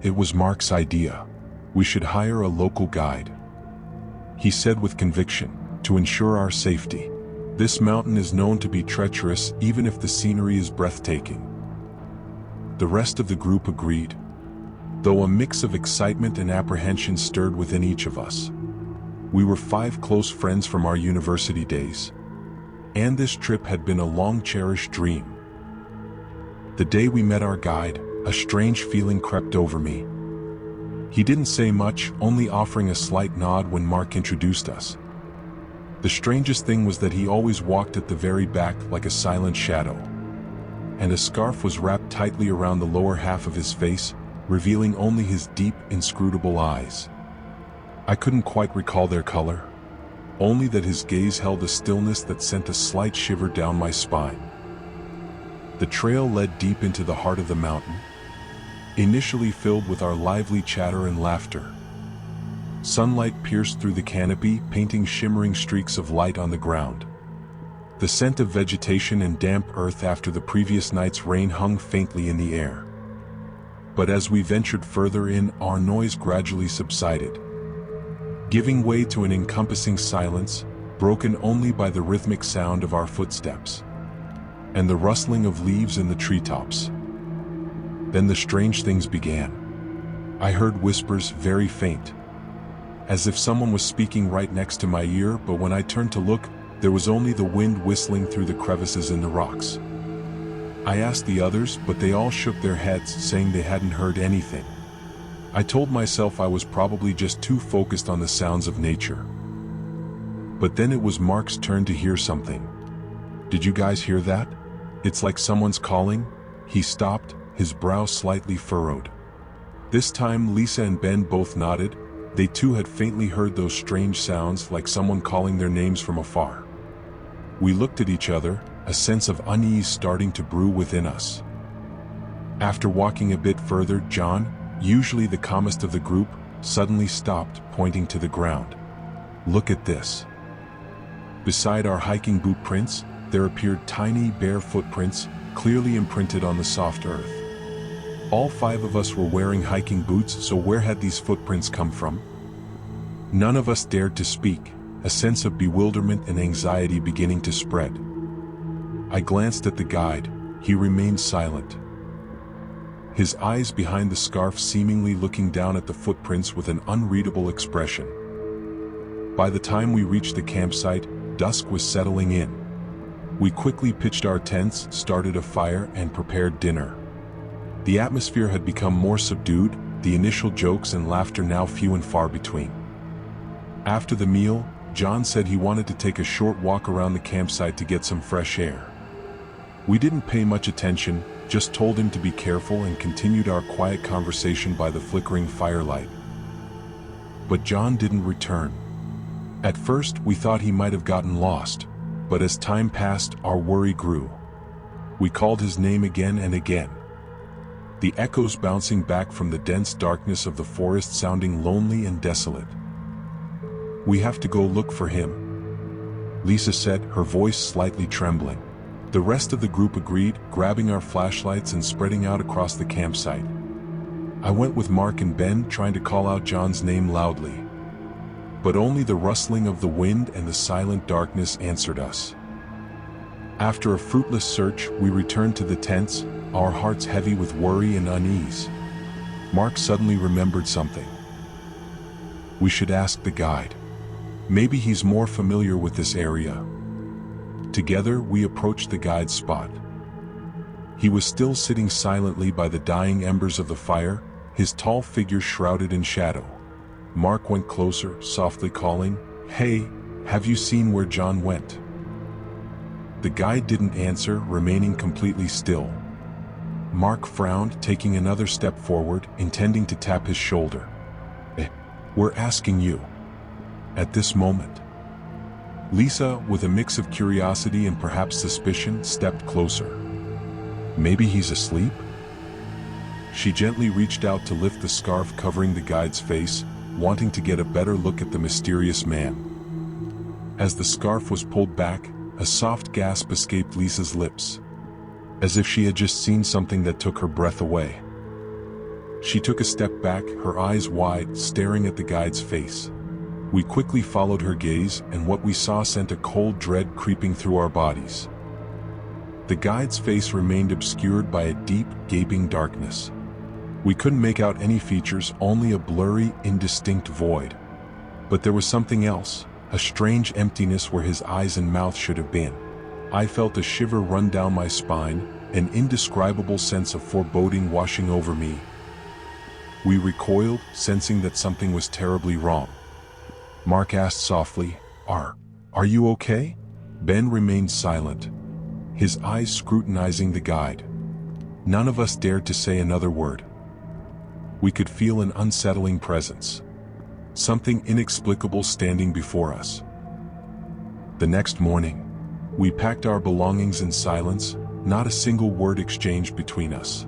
It was Mark's idea. We should hire a local guide. He said with conviction, to ensure our safety. This mountain is known to be treacherous even if the scenery is breathtaking. The rest of the group agreed, though a mix of excitement and apprehension stirred within each of us. We were 5 close friends from our university days, and this trip had been a long-cherished dream. The day we met our guide, a strange feeling crept over me. He didn't say much, only offering a slight nod when Mark introduced us. The strangest thing was that he always walked at the very back like a silent shadow, and a scarf was wrapped tightly around the lower half of his face, revealing only his deep, inscrutable eyes. I couldn't quite recall their color, only that his gaze held a stillness that sent a slight shiver down my spine. The trail led deep into the heart of the mountain, initially filled with our lively chatter and laughter. Sunlight pierced through the canopy, painting shimmering streaks of light on the ground. The scent of vegetation and damp earth after the previous night's rain hung faintly in the air. But as we ventured further in, our noise gradually subsided, giving way to an encompassing silence, broken only by the rhythmic sound of our footsteps and the rustling of leaves in the treetops. Then the strange things began. I heard whispers, very faint, as if someone was speaking right next to my ear, but when I turned to look, there was only the wind whistling through the crevices in the rocks. I asked the others, but they all shook their heads, saying they hadn't heard anything. I told myself I was probably just too focused on the sounds of nature. But then it was Mark's turn to hear something. Did you guys hear that? It's like someone's calling. He stopped, his brow slightly furrowed. This time Lisa and Ben both nodded. They too had faintly heard those strange sounds, like someone calling their names from afar. We looked at each other, a sense of unease starting to brew within us. After walking a bit further, John, usually the calmest of the group, suddenly stopped, pointing to the ground. Look at this. Beside our hiking boot prints, there appeared tiny, bare footprints, clearly imprinted on the soft earth. All 5 of us were wearing hiking boots, so where had these footprints come from? None of us dared to speak, a sense of bewilderment and anxiety beginning to spread. I glanced at the guide. He remained silent, his eyes behind the scarf seemingly looking down at the footprints with an unreadable expression. By the time we reached the campsite, dusk was settling in. We quickly pitched our tents, started a fire, and prepared dinner. The atmosphere had become more subdued, the initial jokes and laughter now few and far between. After the meal, John said he wanted to take a short walk around the campsite to get some fresh air. We didn't pay much attention, just told him to be careful and continued our quiet conversation by the flickering firelight. But John didn't return. At first, we thought he might have gotten lost, but as time passed, our worry grew. We called his name again and again, the echoes bouncing back from the dense darkness of the forest sounding lonely and desolate. We have to go look for him, Lisa said, her voice slightly trembling. The rest of the group agreed, grabbing our flashlights and spreading out across the campsite. I went with Mark and Ben, trying to call out John's name loudly, but only the rustling of the wind and the silent darkness answered us. After a fruitless search, we returned to the tents, our hearts heavy with worry and unease. Mark suddenly remembered something. We should ask the guide. Maybe he's more familiar with this area. Together, we approached the guide's spot. He was still sitting silently by the dying embers of the fire, his tall figure shrouded in shadow. Mark went closer, softly calling, "Hey, have you seen where John went?" The guide didn't answer, remaining completely still. Mark frowned, taking another step forward, intending to tap his shoulder. We're asking you." At this moment, Lisa, with a mix of curiosity and perhaps suspicion, stepped closer. Maybe he's asleep? She gently reached out to lift the scarf covering the guide's face, wanting to get a better look at the mysterious man. As the scarf was pulled back, a soft gasp escaped Lisa's lips, as if she had just seen something that took her breath away. She took a step back, her eyes wide, staring at the guide's face. We quickly followed her gaze, and what we saw sent a cold dread creeping through our bodies. The guide's face remained obscured by a deep, gaping darkness. We couldn't make out any features, only a blurry, indistinct void. But there was something else, a strange emptiness where his eyes and mouth should have been. I felt a shiver run down my spine, an indescribable sense of foreboding washing over me. We recoiled, sensing that something was terribly wrong. Mark asked softly, Are you okay?" Ben remained silent, his eyes scrutinizing the guide. None of us dared to say another word. We could feel an unsettling presence, something inexplicable standing before us. The next morning, we packed our belongings in silence, not a single word exchanged between us.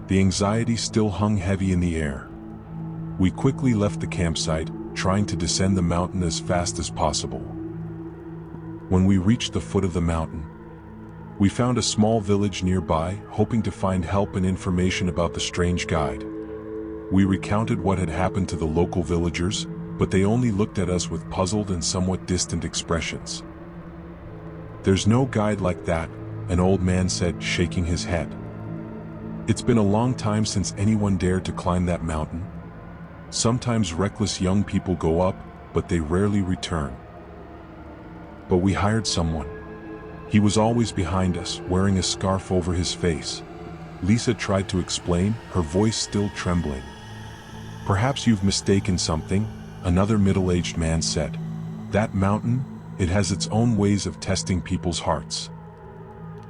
The anxiety still hung heavy in the air. We quickly left the campsite, trying to descend the mountain as fast as possible. When we reached the foot of the mountain, we found a small village nearby, hoping to find help and information about the strange guide. We recounted what had happened to the local villagers, but they only looked at us with puzzled and somewhat distant expressions. "There's no guide like that," an old man said, shaking his head. "It's been a long time since anyone dared to climb that mountain. Sometimes reckless young people go up, but they rarely return. But we hired someone. He was always behind us, wearing a scarf over his face." Lisa tried to explain, her voice still trembling. "Perhaps you've mistaken something," another middle-aged man said. "That mountain, it has its own ways of testing people's hearts."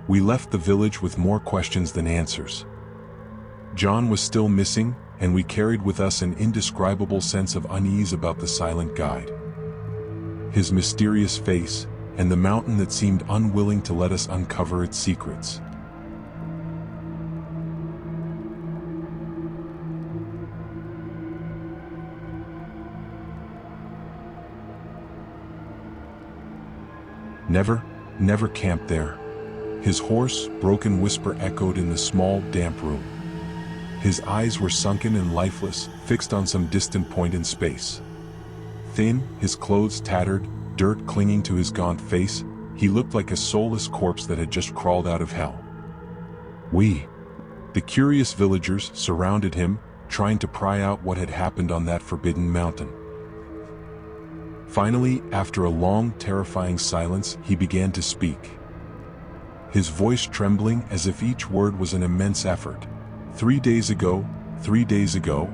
We left the village with more questions than answers. John was still missing, and we carried with us an indescribable sense of unease about the silent guide. His mysterious face, and the mountain that seemed unwilling to let us uncover its secrets. Never camp there. His hoarse, broken whisper echoed in the small, damp room. His eyes were sunken and lifeless, fixed on some distant point in space. Thin, his clothes tattered, dirt clinging to his gaunt face, he looked like a soulless corpse that had just crawled out of hell. We, the curious villagers, surrounded him, trying to pry out what had happened on that forbidden mountain. Finally, after a long, terrifying silence, he began to speak. His voice trembling as if each word was an immense effort. 3 days ago, 3 days ago."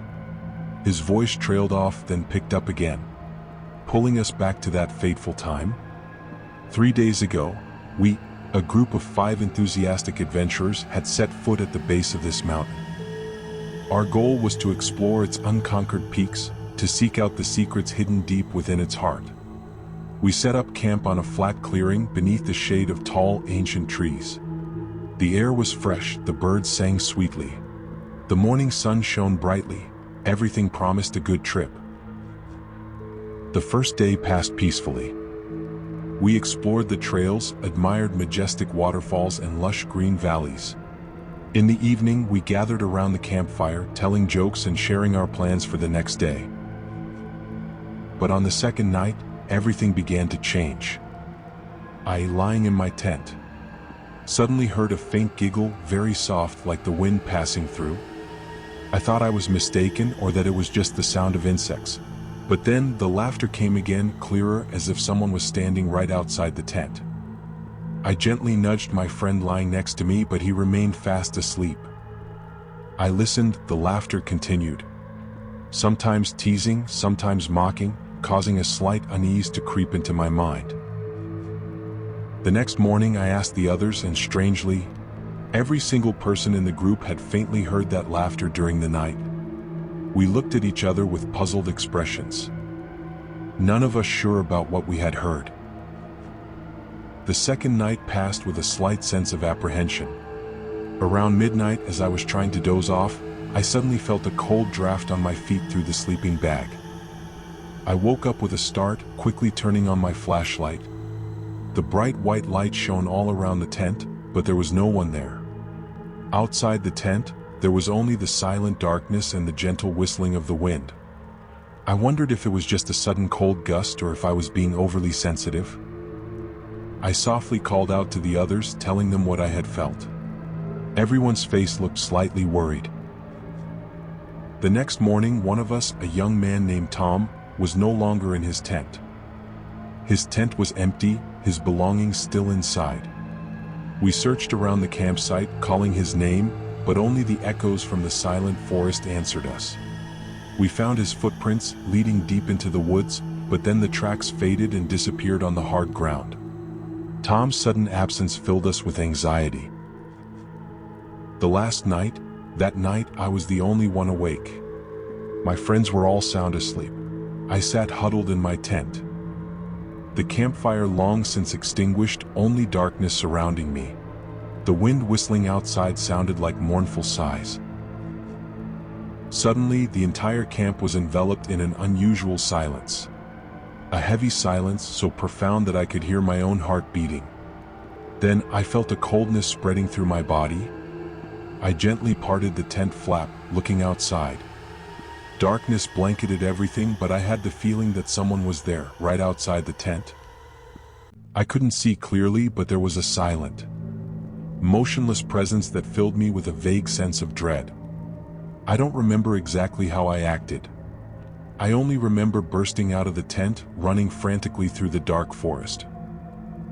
His voice trailed off, then picked up again, pulling us back to that fateful time. 3 days ago, we, a group of 5 enthusiastic adventurers, had set foot at the base of this mountain. Our goal was to explore its unconquered peaks, to seek out the secrets hidden deep within its heart. We set up camp on a flat clearing beneath the shade of tall, ancient trees. The air was fresh, the birds sang sweetly. The morning sun shone brightly, everything promised a good trip. The first day passed peacefully. We explored the trails, admired majestic waterfalls and lush green valleys. In the evening, we gathered around the campfire, telling jokes and sharing our plans for the next day. But on the second night, everything began to change. I, lying in my tent, suddenly heard a faint giggle, very soft, like the wind passing through. I thought I was mistaken or that it was just the sound of insects. But then the laughter came again, clearer, as if someone was standing right outside the tent. I gently nudged my friend lying next to me, but he remained fast asleep. I listened, the laughter continued. Sometimes teasing, sometimes mocking, causing a slight unease to creep into my mind. The next morning I asked the others, and strangely, every single person in the group had faintly heard that laughter during the night. We looked at each other with puzzled expressions, none of us sure about what we had heard. The second night passed with a slight sense of apprehension. Around midnight, as I was trying to doze off, I suddenly felt a cold draft on my feet through the sleeping bag. I woke up with a start, quickly turning on my flashlight. The bright white light shone all around the tent, but there was no one there. Outside the tent, There was only the silent darkness and the gentle whistling of the wind. I wondered if it was just a sudden cold gust or if I was being overly sensitive. I softly called out to the others, telling them what I had felt. Everyone's face looked slightly worried. The next morning, one of us, a young man named Tom, was no longer in his tent. His tent was empty, his belongings still inside. We searched around the campsite, calling his name, but only the echoes from the silent forest answered us. We found his footprints leading deep into the woods, but then the tracks faded and disappeared on the hard ground. Tom's sudden absence filled us with anxiety. The last night, that night I was the only one awake. My friends were all sound asleep. I sat huddled in my tent. The campfire long since extinguished, only darkness surrounding me. The wind whistling outside sounded like mournful sighs. Suddenly, the entire camp was enveloped in an unusual silence. A heavy silence so profound that I could hear my own heart beating. Then I felt a coldness spreading through my body. I gently parted the tent flap, looking outside. Darkness blanketed everything, but I had the feeling that someone was there, right outside the tent. I couldn't see clearly, but there was a silent, motionless presence that filled me with a vague sense of dread. I don't remember exactly how I acted. I only remember bursting out of the tent, running frantically through the dark forest,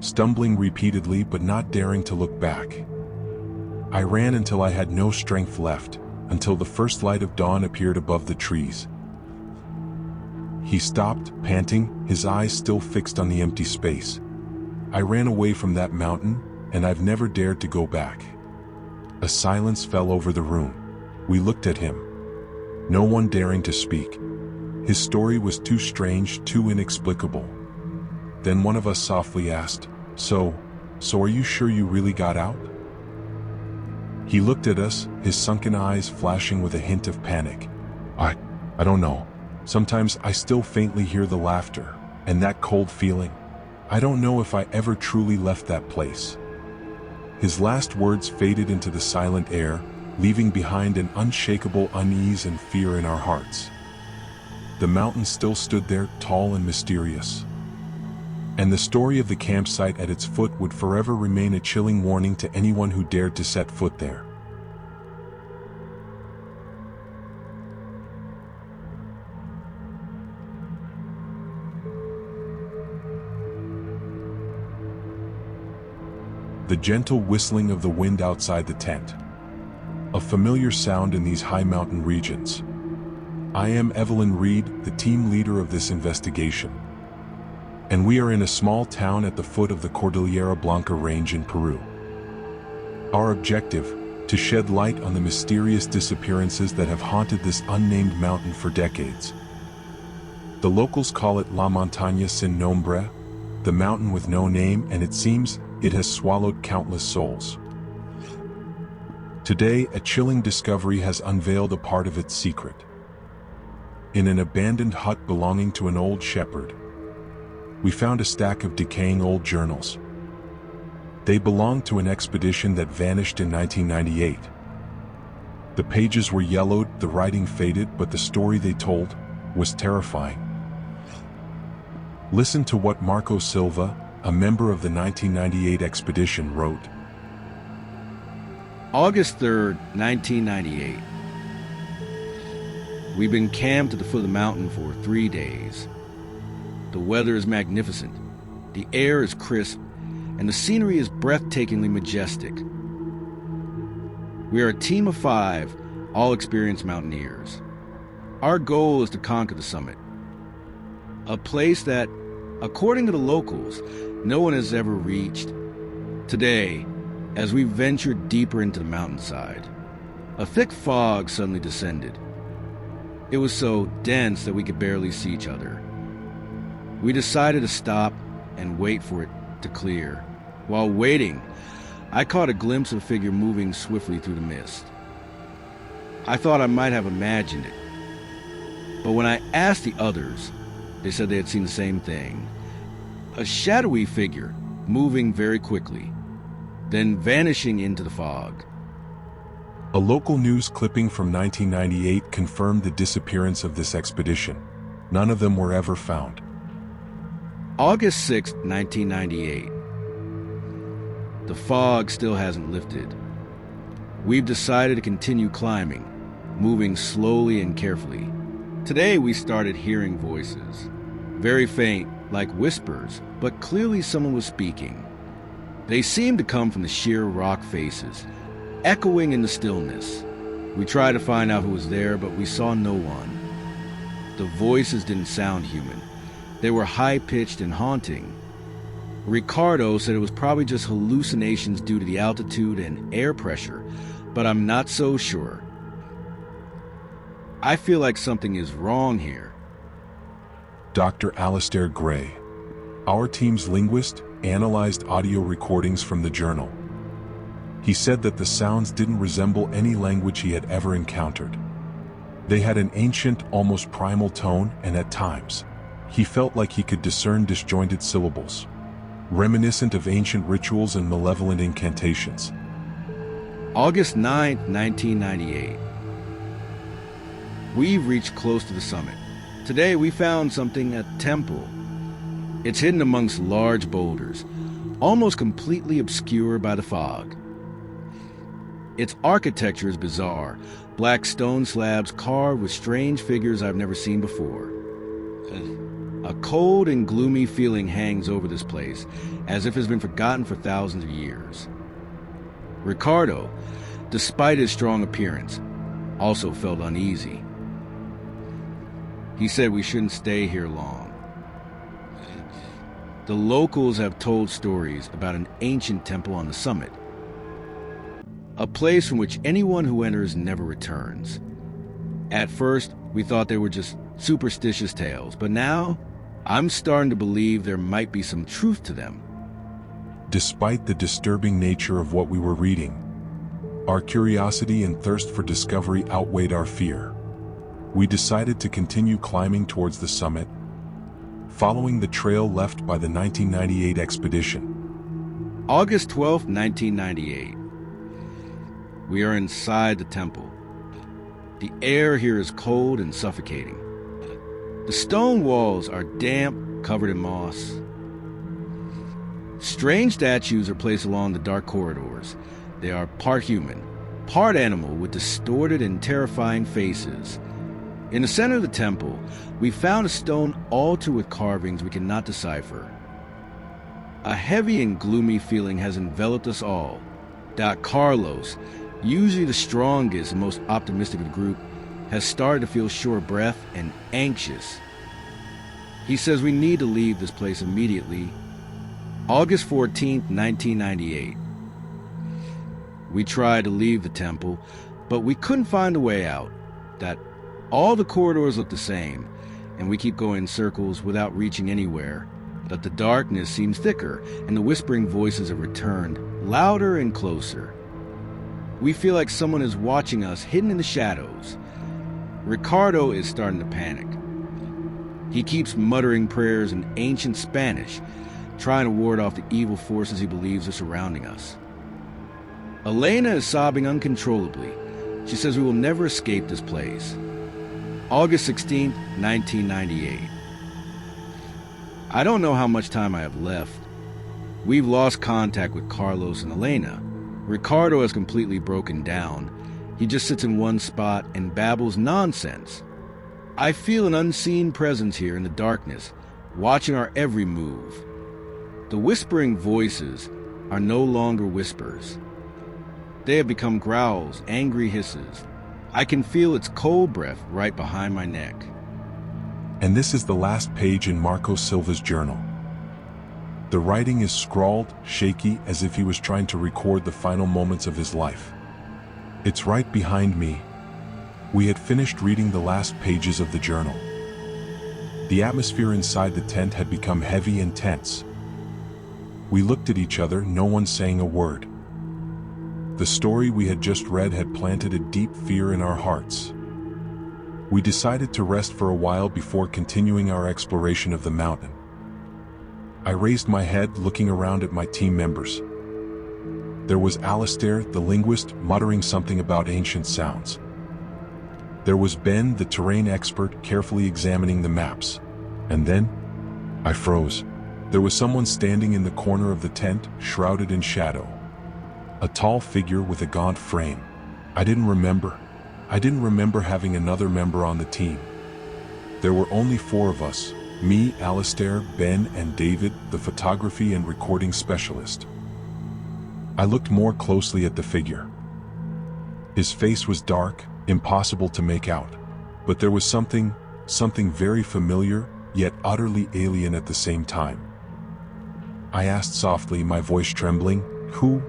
stumbling repeatedly but not daring to look back. I ran until I had no strength left, until the first light of dawn appeared above the trees. He stopped, panting, his eyes still fixed on the empty space. I ran away from that mountain, and I've never dared to go back. A silence fell over the room. We looked at him, no one daring to speak. His story was too strange, too inexplicable. Then one of us softly asked, So are you sure you really got out?" He looked at us, his sunken eyes flashing with a hint of panic. I don't know. Sometimes I still faintly hear the laughter, and that cold feeling. I don't know if I ever truly left that place." His last words faded into the silent air, leaving behind an unshakable unease and fear in our hearts. The mountain still stood there, tall and mysterious. And the story of the campsite at its foot would forever remain a chilling warning to anyone who dared to set foot there. The gentle whistling of the wind outside the tent. A familiar sound in these high mountain regions. I am Evelyn Reed, the team leader of this investigation. And we are in a small town at the foot of the Cordillera Blanca range in Peru. Our objective, to shed light on the mysterious disappearances that have haunted this unnamed mountain for decades. The locals call it La Montaña Sin Nombre, the mountain with no name, and it seems it has swallowed countless souls. Today, a chilling discovery has unveiled a part of its secret. In an abandoned hut belonging to an old shepherd, we found a stack of decaying old journals. They belonged to an expedition that vanished in 1998. The pages were yellowed, the writing faded, but the story they told was terrifying. Listen to what Marco Silva, a member of the 1998 expedition, wrote. August 3rd, 1998. We've been camped at the foot of the mountain for 3 days. The weather is magnificent, the air is crisp, and the scenery is breathtakingly majestic. We are a team of 5, all experienced mountaineers. Our goal is to conquer the summit, a place that, according to the locals, no one has ever reached. Today, as we ventured deeper into the mountainside, a thick fog suddenly descended. It was so dense that we could barely see each other. We decided to stop and wait for it to clear. While waiting, I caught a glimpse of a figure moving swiftly through the mist. I thought I might have imagined it, but when I asked the others, they said they had seen the same thing. A shadowy figure moving very quickly, then vanishing into the fog. A local news clipping from 1998 confirmed the disappearance of this expedition. None of them were ever found. August 6, 1998. The fog still hasn't lifted. We've decided to continue climbing, moving slowly and carefully. Today we started hearing voices. Very faint, like whispers, but clearly someone was speaking. They seemed to come from the sheer rock faces, echoing in the stillness. We tried to find out who was there, but we saw no one. The voices didn't sound human. They were high-pitched and haunting. Ricardo said it was probably just hallucinations due to the altitude and air pressure, but I'm not so sure. I feel like something is wrong here. Dr. Alistair Gray, our team's linguist, analyzed audio recordings from the journal. He said that the sounds didn't resemble any language he had ever encountered. They had an ancient, almost primal tone, and at times, he felt like he could discern disjointed syllables, reminiscent of ancient rituals and malevolent incantations. August 9, 1998. We've reached close to the summit. Today we found something, a temple. It's hidden amongst large boulders, almost completely obscured by the fog. Its architecture is bizarre, black stone slabs carved with strange figures I've never seen before. A cold and gloomy feeling hangs over this place, as if it's been forgotten for thousands of years. Ricardo, despite his strong appearance, also felt uneasy. He said we shouldn't stay here long. The locals have told stories about an ancient temple on the summit, a place from which anyone who enters never returns. At first, we thought they were just superstitious tales, but now, I'm starting to believe there might be some truth to them. Despite the disturbing nature of what we were reading, our curiosity and thirst for discovery outweighed our fear. We decided to continue climbing towards the summit, following the trail left by the 1998 expedition. August 12, 1998. We are inside the temple. The air here is cold and suffocating. The stone walls are damp, covered in moss. Strange statues are placed along the dark corridors. They are part human, part animal with distorted and terrifying faces. In the center of the temple, we found a stone altar with carvings we cannot decipher. A heavy and gloomy feeling has enveloped us all. Carlos, usually the strongest and most optimistic of the group, has started to feel short of breath and anxious. He says we need to leave this place immediately. August 14, 1998. We tried to leave the temple, but we couldn't find a way out. All the corridors look the same, and we keep going in circles without reaching anywhere. But the darkness seems thicker, and the whispering voices have returned, louder and closer. We feel like someone is watching us, hidden in the shadows. Ricardo is starting to panic. He keeps muttering prayers in ancient Spanish, trying to ward off the evil forces he believes are surrounding us. Elena is sobbing uncontrollably. She says we will never escape this place. August 16, 1998. I don't know how much time I have left. We've lost contact with Carlos and Elena. Ricardo has completely broken down. He just sits in one spot and babbles nonsense. I feel an unseen presence here in the darkness, watching our every move. The whispering voices are no longer whispers. They have become growls, angry hisses. I can feel its cold breath right behind my neck. And this is the last page in Marco Silva's journal. The writing is scrawled, shaky, as if he was trying to record the final moments of his life. It's right behind me. We had finished reading the last pages of the journal. The atmosphere inside the tent had become heavy and tense. We looked at each other, no one saying a word. The story we had just read had planted a deep fear in our hearts. We decided to rest for a while before continuing our exploration of the mountain. I raised my head, looking around at my team members. There was Alistair, the linguist, muttering something about ancient sounds. There was Ben, the terrain expert, carefully examining the maps. And then, I froze. There was someone standing in the corner of the tent, shrouded in shadow. A tall figure with a gaunt frame. I didn't remember having another member on the team. There were only 4 of us, me, Alistair, Ben, and David, the photography and recording specialist. I looked more closely at the figure. His face was dark, impossible to make out, but there was something very familiar, yet utterly alien at the same time. I asked softly, my voice trembling, Who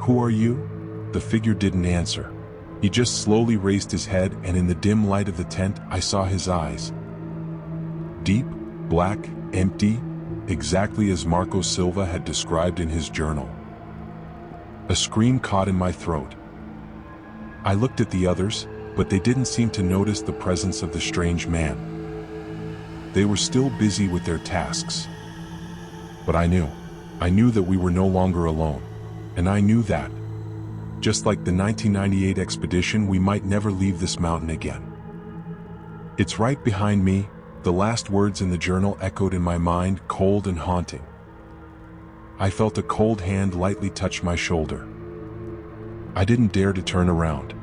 are you?" The figure didn't answer. He just slowly raised his head, and in the dim light of the tent, I saw his eyes. Deep, black, empty, exactly as Marco Silva had described in his journal. A scream caught in my throat. I looked at the others, but they didn't seem to notice the presence of the strange man. They were still busy with their tasks. But I knew that we were no longer alone. And I knew that, just like the 1998 expedition, we might never leave this mountain again. It's right behind me. The last words in the journal echoed in my mind, cold and haunting. I felt a cold hand lightly touch my shoulder. I didn't dare to turn around.